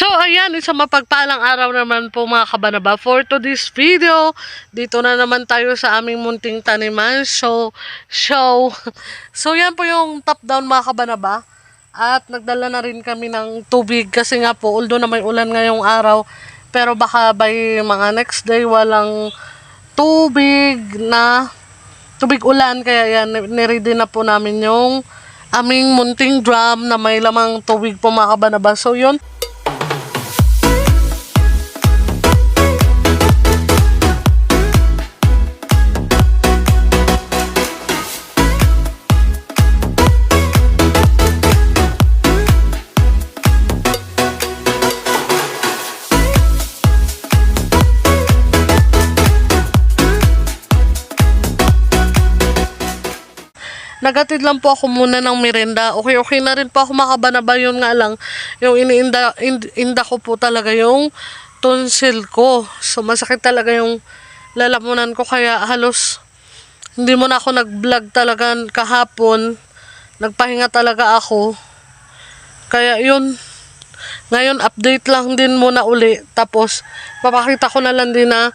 So, ayan, isang mapagpalang araw naman po mga kabanaba. For today's video, dito na naman tayo sa aming munting taniman. So, yan po yung top down mga kabanaba. At nagdala na rin kami ng tubig kasi nga po, although na may ulan ngayong araw, pero baka by mga next day walang tubig ulan. Kaya yan, niready na po namin yung aming munting drum na may lamang tubig po mga kabanaba. So, yun. Nagatid lang po ako muna ng merenda. Okay na rin po ako makabanaba. Yun nga lang, yung iniinda ko po talaga yung tonsil ko. So, masakit talaga yung lalamunan ko. Kaya halos, hindi mo na ako nag-vlog talaga kahapon. Nagpahinga talaga ako. Kaya yun, ngayon update lang din muna uli. Tapos, papakita ko na lang din na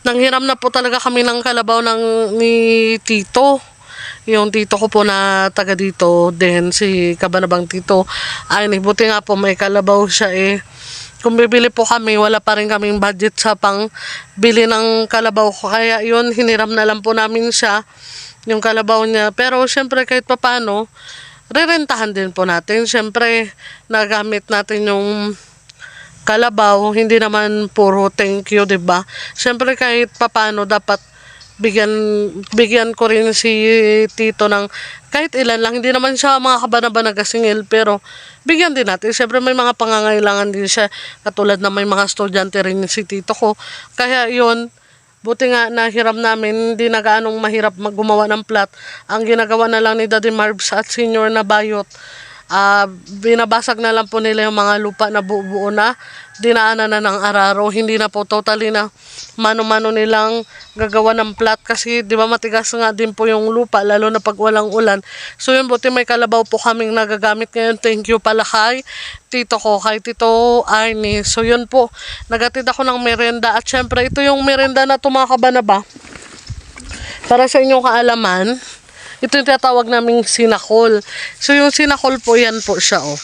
nanghiram na po talaga kami ng kalabaw ni Tito. Yung tito ko po na taga dito din, si Kabanabang Tito. Ay, buti nga po may kalabaw siya eh. Kung bibili po kami, wala pa rin kaming budget sa pang bili ng kalabaw ko. Kaya yun, hiniram na lang po namin siya, yung kalabaw niya. Pero syempre kahit pa paano, rerentahan din po natin. Syempre, nagamit natin yung kalabaw, hindi naman puro thank you, diba? Syempre kahit pa paano, dapat bigyan ko rin si Tito ng kahit ilan lang. Hindi naman siya mga kabanaba nagasingil, pero bigyan din natin. Siyempre may mga pangangailangan din siya, katulad na may mga estudyante rin si Tito ko. Kaya yun, buti nga nahiram namin, hindi na gaanong mahirap gumawa ng plot. Ang ginagawa na lang ni Daddy Marbs at Senior na bayot, binabasag na lang po nila yung mga lupa na buo na dinaanan na ng araro. Hindi na po totally na mano-mano nilang gagawa ng plat kasi di ba matigas nga din po yung lupa lalo na pag walang ulan. So yun, buti may kalabaw po kaming nagagamit ngayon. Thank you pala kay Tito ko, kay Tito Arnie. So yun po, nagatid ako ng merenda at syempre ito yung merenda na mga kabanaba. Para sa inyong kaalaman, ito yung tinatawag naming sinakol. So yung sinakol po, yan po siya oh.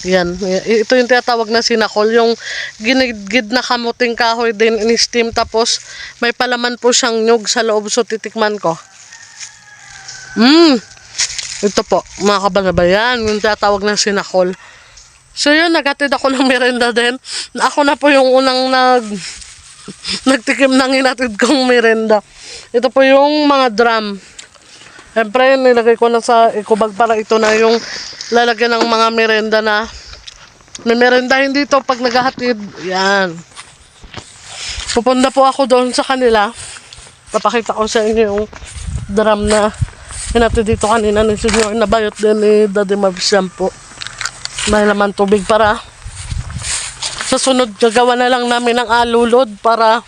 Yan, ito yung tinatawag na sinakol, yung ginigid na kamuting kahoy din in-steam, tapos may palaman po siyang nyug sa loob. So titikman ko. Ito po mga kabanaba, yan yung tinatawag na sinakol. So yun, nagatid ako ng merenda din. Ako na po yung unang nagtikim ng inatid kong merenda. Ito po yung mga drum. Siyempre, nilagay ko na sa ikubag para ito na yung lalagyan ng mga merenda na merendahin dito pag naghahatid. Yan. Pupunta po ako doon sa kanila. Papakita ko sa inyo yung drum na hinatid dito kanina ni Senior na bayot din ni Daddy Mabsiam po. May laman tubig para sa sunod gagawa na lang namin ng alulod para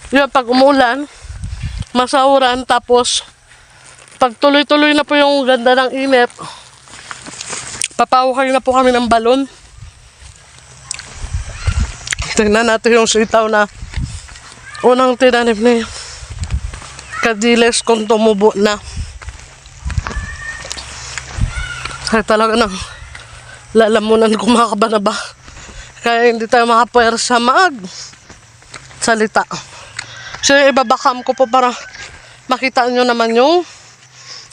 yun, pag umulan, masauran, tapos pag tuloy-tuloy na po yung ganda ng init, papawakay na po kami ng balon. Tingnan natin yung sitaw na unang tinanim ni Kadiles kung tumubo na. Kaya talaga nang lalamunan ko mga kabanaba. Kaya hindi tayo makapuwersa salita. So ibabakam ko po para makita nyo naman yung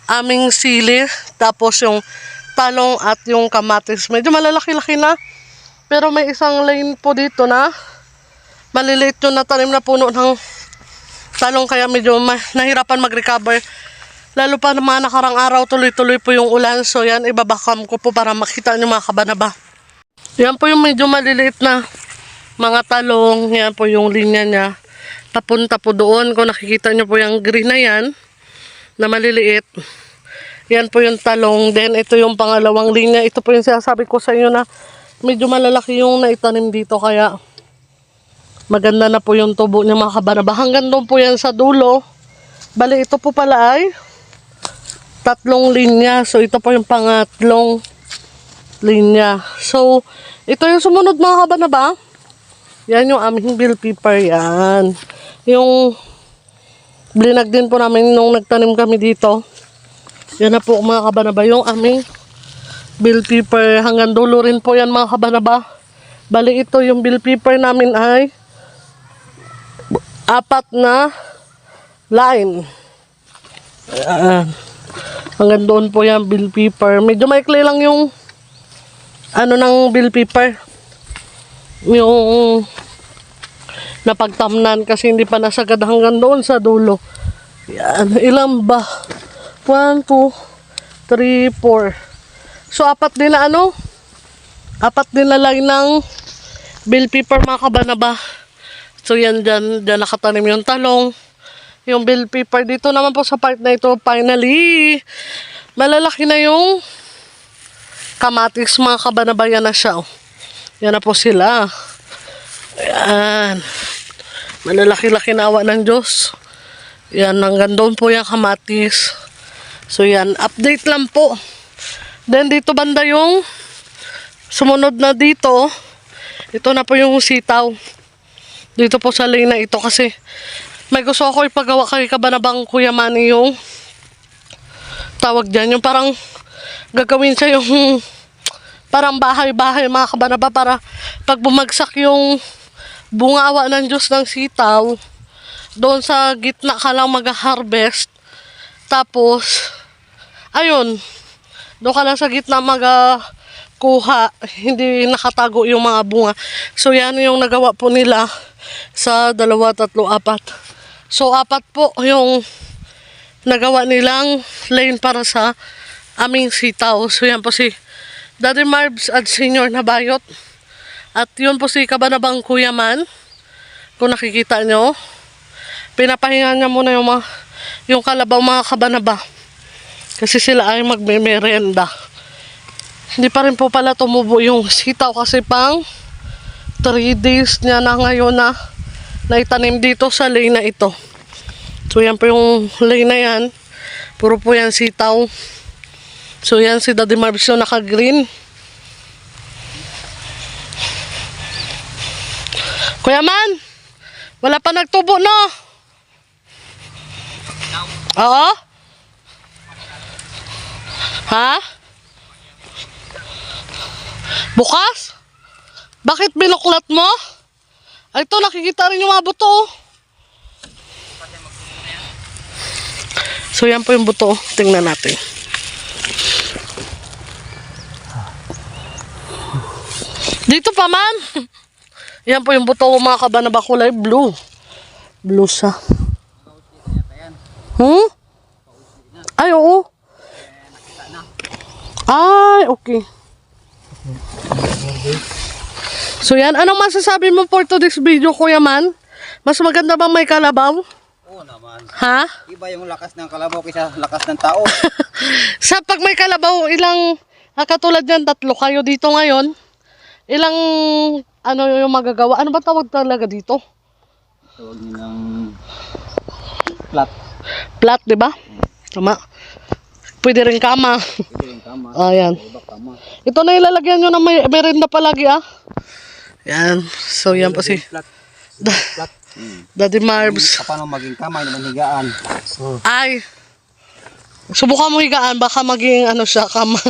aming sili, tapos yung talong at yung kamatis. Medyo malalaki-laki na, pero may isang lane po dito na maliliit yung natanim na puno ng talong, kaya medyo nahirapan mag-recover. Lalo pa na mga nakarang araw, tuloy-tuloy po yung ulan. So yan, ibabakam ko po para makita nyo mga kabanaba. Yan po yung medyo maliliit na mga talong. Yan po yung linya niya. Papunta po doon. Kung nakikita nyo po yung green na yan, na maliliit, yan po yung talong. Then ito yung pangalawang linya. Ito po yung sinasabi ko sa inyo na medyo malalaki yung naitanim dito, kaya maganda na po yung tubo niya mga kabanaba. Hanggang doon po yan sa dulo. Bali ito po pala ay 3 linya. So ito po yung pangatlong linya. So Ito yung sumunod mga kabanaba. Yan yung aming bell pepper yan. Yung blinag din po namin nung nagtanim kami dito. Yan na po mga kabanaba yung aming bell pepper. Hanggang dulo rin po yan mga kabanaba. Bali ito yung bell pepper namin ay 4 na line. Ayan. Hanggang doon po yan bell pepper. Medyo maikli lang yung ng bell pepper. Yung napagtamnan kasi hindi pa nasagad hanggang doon sa dulo. Yan. Ilan ba? 1, 2, 3, 4. So, 4 din na 4 din na line ng bell pepper mga kabanaba. So, yan dyan nakatanim yung talong. Yung bell pepper dito naman po sa part na ito, finally, malalaki na yung kamatis mga kabanaba. Yan na siya. Yan na po sila. Ayan. Malalaki-laki na awa ng Diyos. Yan, hanggang doon po yung kamatis. So yan, update lang po. Then dito banda yung sumunod na dito. Ito na po yung sitaw. Dito po sa lane na ito kasi may gusto ako ipagawa kay Kabanabang Kuya Manny yung tawag dyan. Yung parang gagawin siya yung parang bahay-bahay mga kabanaba para pag bumagsak yung bungawa ng Diyos ng sitaw, doon sa gitna ka lang mag-harvest. Tapos, ayun, doon ka lang sa gitna mag-kuha, hindi nakatago yung mga bunga. So, yan yung nagawa po nila sa 2, 3, 4. So, 4 po yung nagawa nilang lane para sa aming sitaw. So, yan po si Daddy Marbs at Senior na Bayot. At yun po si Kabanabang Kuya Man. Kung nakikita nyo, pinapahinga niya muna yung kalabaw mga kabanaba. Kasi sila ay magme-merenda. Hindi pa rin po pala tumubo yung sitaw kasi pang 3 days niya na ngayon na naitanim dito sa lane na ito. So yan po yung lane na yan. Puro po yan sitaw. So yan si Daddy Marbs yung naka-green. Kuya Man, wala pa nagtubo no? Oo? Ha? Bukas? Bakit binuklat mo? Ay, ito nakikita rin yung mga buto. So yan po yung buto. Tingnan natin. Dito pa man. Yan po yung buto mga kabanaba, kulay blue. Blue siya. Ay, oo. Ay, okay. So yan, anong masasabi mo for today's video, Kuya Man? Mas maganda bang may kalabaw? Oo naman. Ha? Iba yung lakas ng kalabaw kaysa lakas ng tao. Sa pag may kalabaw, katulad yan, 3 kayo dito ngayon. Ilang, yung magagawa? Ano ba tawag talaga dito? Tawag nilang plat. Plat, di ba? Tama. Pwede rin kama. Pwede rin kama. Ayan. Iba kama. Ito na ilalagyan nyo na may merinda palagi Yan. So yan po si Plat. Plat. Daddy Marbs. Paano maging kama, naman higaan. Ay. Subukan mo higaan, baka maging siya, kama.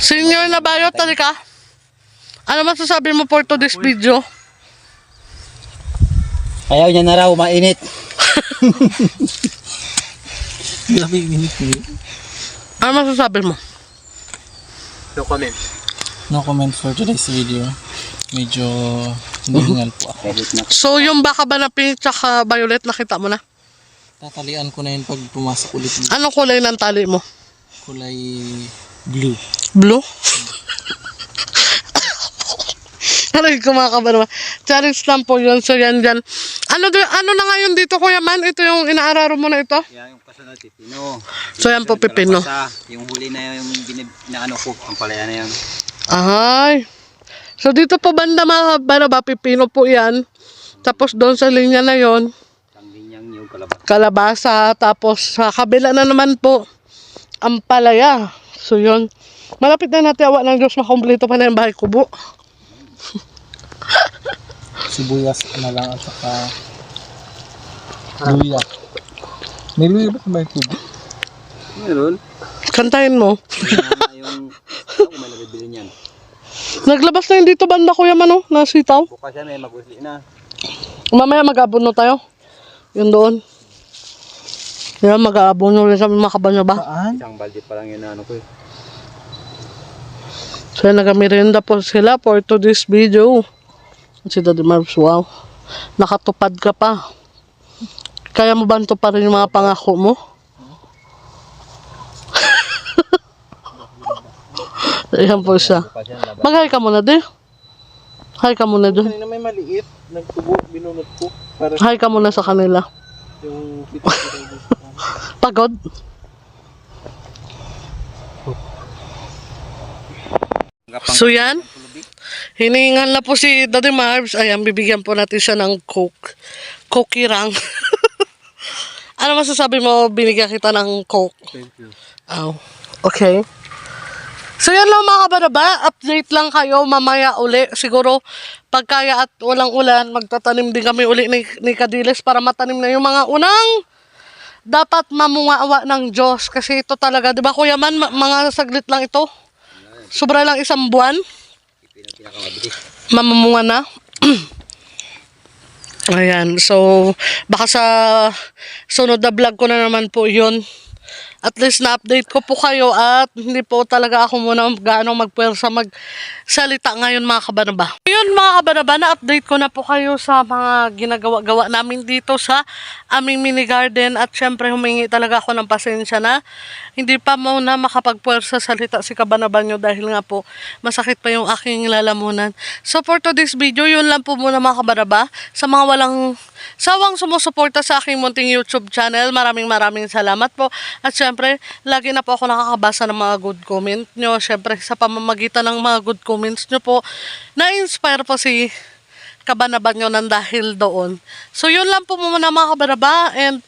Senior na Bayot, tali ka? Ano masasabi mo for today's video? Ayaw niya na raw, mainit. Grabe yung minute. Ano masasabi mo? No comment. No comment for today's video. Medyo hinihingal po ako. So yung baka ba na pink tsaka violet, nakita mo na? Tatalian ko na yun pag pumasok ulit. Anong kulay ng tali mo? Kulay blue. Blue? Aray ko mga kabarama. Challenge lang po yun. So yan dyan. Ano na ngayon dito, Kuya Man? Ito yung inaararo mo na ito? Yan yung kasunod, pipino. So yan po, pipino. Yung huli na yung inaano ko, ang palaya na yan. Ay. So dito po banda mga kabarama, pipino po yan. Tapos doon sa linya na yon, Tanggin yung kalabasa. kalabasa. Tapos sa kabila na naman po, ang palaya. So yun. Malapit na natin awa ng Diyos makompleto pa na yung bahay kubo. Sibuyas na lang at saka luya. May luya ba sa may kubo? Meron. Kantahin mo. Yung ako may nabibili niyan. Naglabas na yun dito banda kuya Mano, na sitaw. Bukas yan may mag-usli na. Mamaya mag-aabono tayo. Yun doon. Yan, mag-aabono rin kami makabanya ba? Saan? Isang balde pa lang yun na ano ko eh. So yan, nag-merienda po sila for today's video. Si Daddy Marbs, wow. Nakatupad ka pa. Kaya mo ba tuparin yung mga pangako mo? Ayan po siya. Bukas yan laban. Mag-hi ka muna din. Hi ka muna dun. Kanina may maliit. Nagtubo, binunot ko. Para Hi ka muna sa kanila. yung kita-kita. Pagod? So yan, hinihingal na po si Daddy Marbs. Ayan, bibigyan po natin siya ng Coke. Coke rang. Ano masasabi mo, binigyan kita ng Coke? Thank you. Oh, okay. So yan lang mga kabaraba, update lang kayo mamaya uli. Siguro pagkaya at walang ulan, magtatanim din kami uli ni Kadiles para matanim na yung mga unang dapat mamungawa ng Diyos. Kasi ito talaga, di ba Kuya Man, mga saglit lang ito. Sobra lang isang buwan. Pinakamabilis. Mamumunga na. Ayan, so baka sa sunod na vlog ko na naman po yun. At least na-update ko po kayo at hindi po talaga ako muna gaano magpuwersa magsalita ngayon mga kabanaba. Yun mga kabanaba, na-update ko na po kayo sa mga ginagawa-gawa namin dito sa aming mini garden at syempre humingi talaga ako ng pasensya na hindi pa muna makapagpuwersa salita si kabanaba nyo dahil nga po masakit pa yung aking lalamunan. So for today's video, yun lang po muna mga kabanaba. Sa mga walang sawang sumusuporta sa aking munting YouTube channel, maraming salamat po. At syempre, lagi na po ako nakakabasa ng mga good comment nyo. Syempre, sa pamamagitan ng mga good comments nyo po, na-inspire po si kabanaba nyo nang dahil doon. So, yun lang po muna mga kabanaba. And,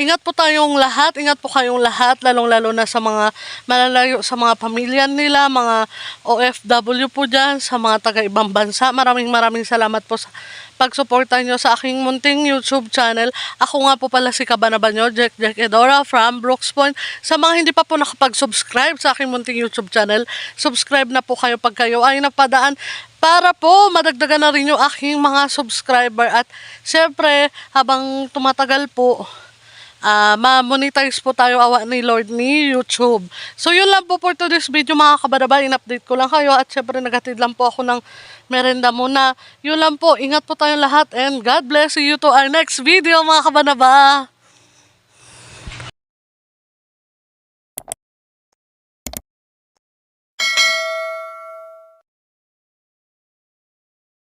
ingat po tayong lahat. Ingat po kayong lahat. Lalong-lalo na sa mga malalayo sa mga pamilya nila, mga OFW po dyan, sa mga taga-ibang bansa. Maraming salamat po sa pagsuporta nyo sa aking munting YouTube channel. Ako nga po pala si kabanaba nyo, Jack Edora from Brooks Point. Sa mga hindi pa po nakapag-subscribe sa aking munting YouTube channel, subscribe na po kayo pag kayo ay napadaan para po madagdagan na rin yung aking mga subscriber. At syempre, habang tumatagal po, ma-monetize po tayo awa ni Lord ni YouTube. So yun lang po for today's video mga kabanaba. In-update ko lang kayo at syempre naghatid lang po ako ng merenda muna. Yun lang po. Ingat po tayong lahat and God bless you to our next video mga kabanaba.